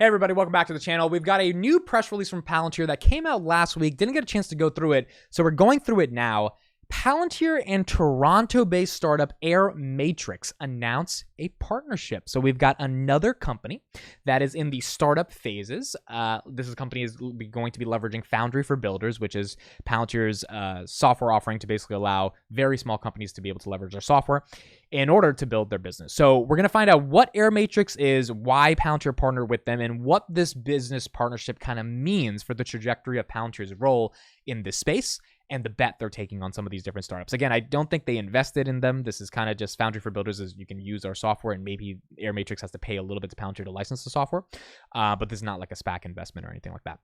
Hey everybody, welcome back to the channel. We've got a new press release from Palantir that came out last week. Didn't get a chance to go through it, so we're going through it now. Palantir and Toronto-based startup Air Matrix announce a partnership. So we've got another company that is in the startup phases. This company is going to be leveraging Foundry for Builders, which is Palantir's software offering to basically allow very small companies to be able to leverage their software in order to build their business. So we're going to find out what Air Matrix is, why Palantir partnered with them, and what this business partnership kind of means for the trajectory of Palantir's role in this space and the bet they're taking on some of these different startups. Again, I don't think they invested in them. This is kind of just Foundry for Builders, as you can use our software, and maybe Air Matrix has to pay a little bit to Palantir to license the software, but this is not like a SPAC investment or anything like that.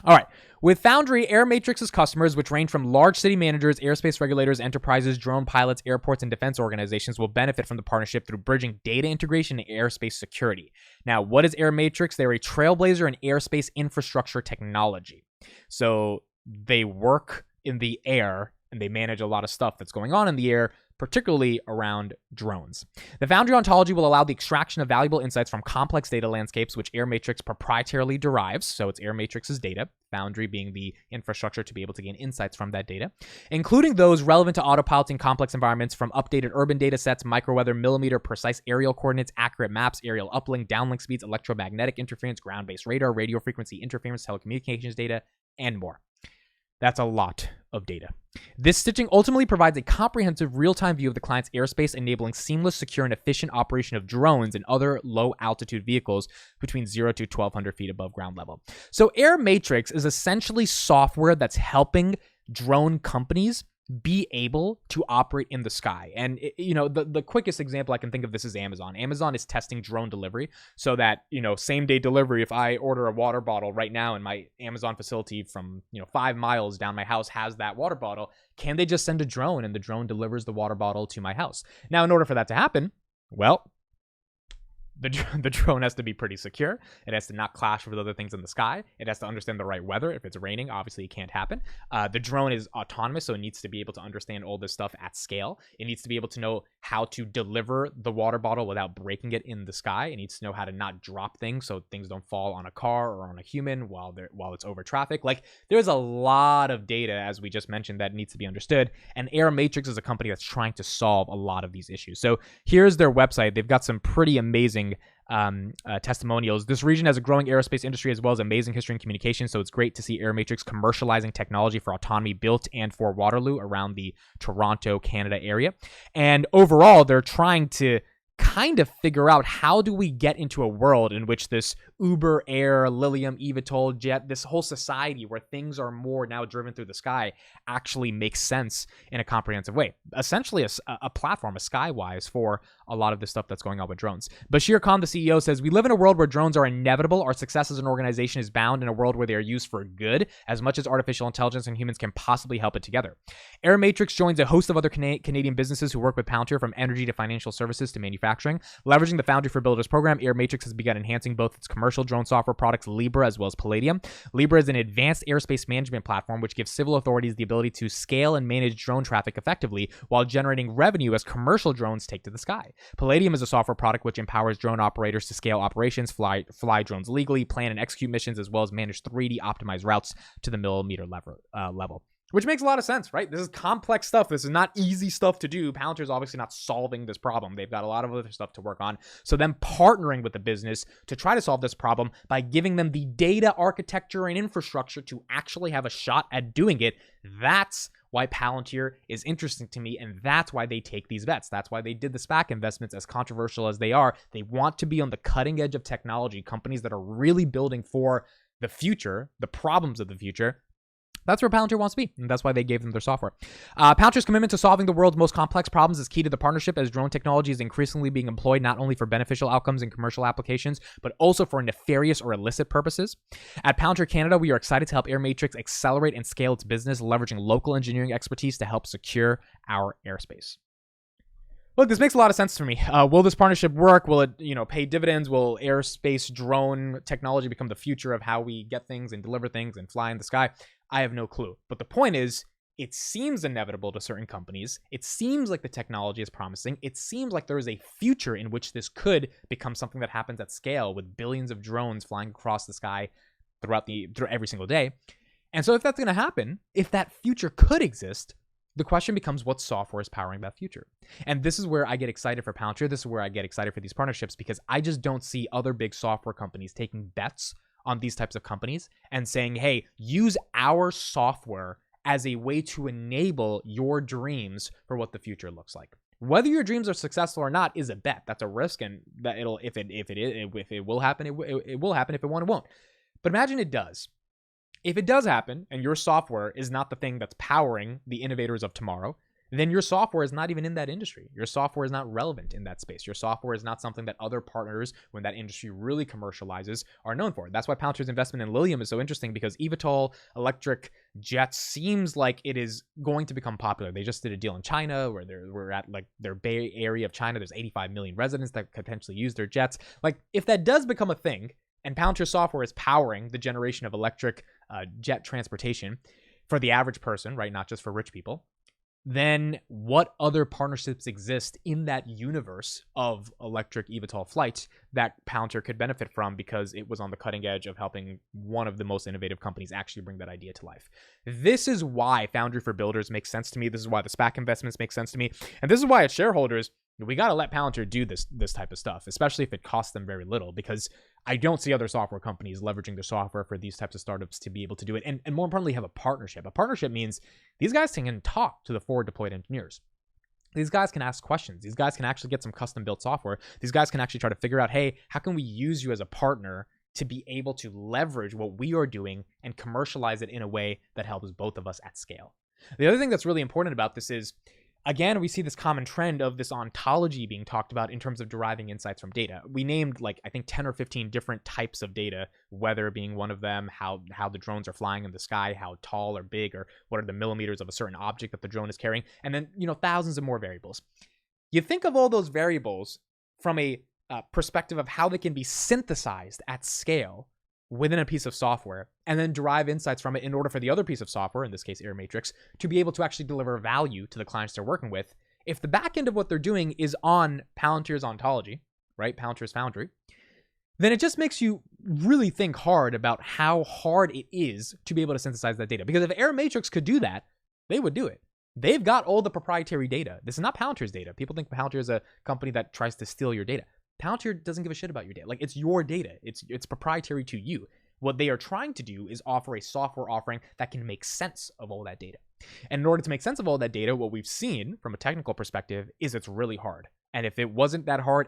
All right. With Foundry, Air Matrix's customers, which range from large city managers, airspace regulators, enterprises, drone pilots, airports, and defense organizations, will benefit from the partnership through bridging data integration and airspace security. Now, what is Air Matrix? They're a trailblazer in airspace infrastructure technology. So they work in the air and they manage a lot of stuff that's going on in the air, particularly around drones. The Foundry ontology will allow the extraction of valuable insights from complex data landscapes, which Air Matrix proprietarily derives. So it's Air Matrix's data, Foundry being the infrastructure to be able to gain insights from that data, including those relevant to autopiloting complex environments, from updated urban data sets, microweather, millimeter precise aerial coordinates, accurate maps, aerial uplink, downlink speeds, electromagnetic interference, ground-based radar, radio frequency interference, telecommunications data, and more. That's a lot of data. This stitching ultimately provides a comprehensive real-time view of the client's airspace, enabling seamless, secure, and efficient operation of drones and other low-altitude vehicles between 0 to 1,200 feet above ground level. So Air Matrix is essentially software that's helping drone companies be able to operate in the sky. And the quickest example I can think of this is Amazon. Amazon is testing drone delivery so that, same day delivery, if I order a water bottle right now and my Amazon facility from, 5 miles down my house has that water bottle, can they just send a drone and the drone delivers the water bottle to my house? Now, in order for that to happen, well, the drone has to be pretty secure. It has to not clash with other things in the sky. It has to understand the right weather. If it's raining, obviously it can't happen. The drone is autonomous, so it needs to be able to understand all this stuff at scale. It needs to be able to know how to deliver the water bottle without breaking it in the sky. It needs to know how to not drop things so things don't fall on a car or on a human while it's over traffic. Like, there's a lot of data, as we just mentioned, that needs to be understood. And Air Matrix is a company that's trying to solve a lot of these issues. So here's their website. They've got some pretty amazing testimonials. This region has a growing aerospace industry as well as amazing history and communication, so it's great to see Air Matrix commercializing technology for autonomy built and for Waterloo around the Toronto, Canada area. And overall, they're trying to kind of figure out, how do we get into a world in which this Uber, Air, Lilium, eVTOL, Jet, this whole society where things are more now driven through the sky actually makes sense in a comprehensive way. Essentially a platform, a Skywise, for a lot of the stuff that's going on with drones. Bashir Khan, the CEO, says, "We live in a world where drones are inevitable. Our success as an organization is bound in a world where they are used for good, as much as artificial intelligence and humans can possibly help it together." Air Matrix joins a host of other Canadian businesses who work with Palantir, from energy to financial services to manufacturing. Leveraging the Foundry for Builders program, Air Matrix has begun enhancing both its commercial drone software products, Libra, as well as Palladium. Libra is an advanced airspace management platform which gives civil authorities the ability to scale and manage drone traffic effectively while generating revenue as commercial drones take to the sky. Palladium is a software product which empowers drone operators to scale operations, fly drones legally, plan and execute missions, as well as manage 3D optimized routes to the millimeter level. Which makes a lot of sense, right? This is complex stuff. This is not easy stuff to do. Palantir is obviously not solving this problem. They've got a lot of other stuff to work on. So them partnering with the business to try to solve this problem by giving them the data architecture and infrastructure to actually have a shot at doing it, that's why Palantir is interesting to me, and that's why they take these bets. That's why they did the SPAC investments, as controversial as they are. They want to be on the cutting edge of technology, companies that are really building for the future, the problems of the future. That's where Palantir wants to be, and that's why they gave them their software. Palantir's commitment to solving the world's most complex problems is key to the partnership, as drone technology is increasingly being employed not only for beneficial outcomes in commercial applications, but also for nefarious or illicit purposes. At Palantir Canada, we are excited to help Air Matrix accelerate and scale its business, leveraging local engineering expertise to help secure our airspace. Look, this makes a lot of sense to me. Will this partnership work? Will it, pay dividends? Will airspace drone technology become the future of how we get things and deliver things and fly in the sky? I have no clue. But the point is, it seems inevitable to certain companies. It seems like the technology is promising. It seems like there is a future in which this could become something that happens at scale with billions of drones flying across the sky through every single day. And so if that's going to happen, if that future could exist, the question becomes what software is powering that future. And this is where I get excited for Palantir. This is where I get excited for these partnerships, because I just don't see other big software companies taking bets on these types of companies and saying, hey, use our software as a way to enable your dreams for what the future looks like. Whether your dreams are successful or not is a bet. That's a risk, and that if it will happen, it will happen. If it won't, it won't. But imagine it does. If it does happen and your software is not the thing that's powering the innovators of tomorrow, then your software is not even in that industry. Your software is not relevant in that space. Your software is not something that other partners, when that industry really commercializes, are known for. That's why Palantir's investment in Lilium is so interesting, because eVTOL electric jets seems like it is going to become popular. They just did a deal in China where we're at like their Bay Area of China. There's 85 million residents that could potentially use their jets. Like, if that does become a thing, and Palantir software is powering the generation of electric jet transportation for the average person, right? Not just for rich people, then what other partnerships exist in that universe of electric eVTOL flights that Palantir could benefit from, because it was on the cutting edge of helping one of the most innovative companies actually bring that idea to life. This is why Foundry for Builders makes sense to me. This is why the SPAC investments make sense to me. And this is why, as shareholders, we got to let Palantir do this type of stuff, especially if it costs them very little, because I don't see other software companies leveraging their software for these types of startups to be able to do it. And more importantly, have a partnership. A partnership means these guys can talk to the forward deployed engineers. These guys can ask questions. These guys can actually get some custom built software. These guys can actually try to figure out, hey, how can we use you as a partner to be able to leverage what we are doing and commercialize it in a way that helps both of us at scale. The other thing that's really important about this is, again, we see this common trend of this ontology being talked about in terms of deriving insights from data. We named I think 10 or 15 different types of data, weather being one of them, how the drones are flying in the sky, how tall or big, or what are the millimeters of a certain object that the drone is carrying, and then, thousands of more variables. You think of all those variables from a perspective of how they can be synthesized at scale within a piece of software, and then derive insights from it in order for the other piece of software, in this case Air Matrix, to be able to actually deliver value to the clients they're working with. If the back end of what they're doing is on Palantir's ontology, right, Palantir's Foundry, then it just makes you really think hard about how hard it is to be able to synthesize that data. Because if Air Matrix could do that, they would do it. They've got all the proprietary data. This is not Palantir's data. People think Palantir is a company that tries to steal your data. Palantir doesn't give a shit about your data. Like, it's your data. It's proprietary to you. What they are trying to do is offer a software offering that can make sense of all that data. And in order to make sense of all that data, what we've seen from a technical perspective is it's really hard. And if it wasn't that hard,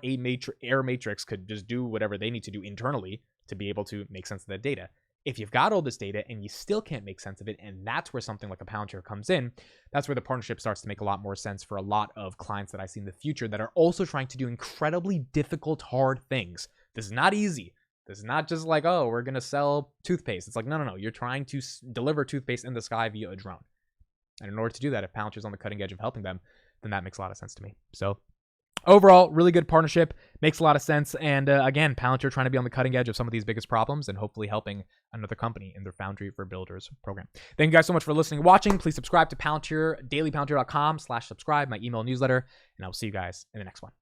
Air Matrix could just do whatever they need to do internally to be able to make sense of that data. If you've got all this data and you still can't make sense of it, and that's where something like a Palantir comes in, that's where the partnership starts to make a lot more sense for a lot of clients that I see in the future that are also trying to do incredibly difficult, hard things. This is not easy. This is not just like, oh, we're going to sell toothpaste. It's like, no. You're trying to deliver toothpaste in the sky via a drone. And in order to do that, if Palantir's on the cutting edge of helping them, then that makes a lot of sense to me. So overall, really good partnership. Makes a lot of sense. And again, Palantir trying to be on the cutting edge of some of these biggest problems and hopefully helping another company in their Foundry for Builders program. Thank you guys so much for listening and watching. Please subscribe to Palantir, dailypalantir.com/subscribe, my email newsletter, and I will see you guys in the next one.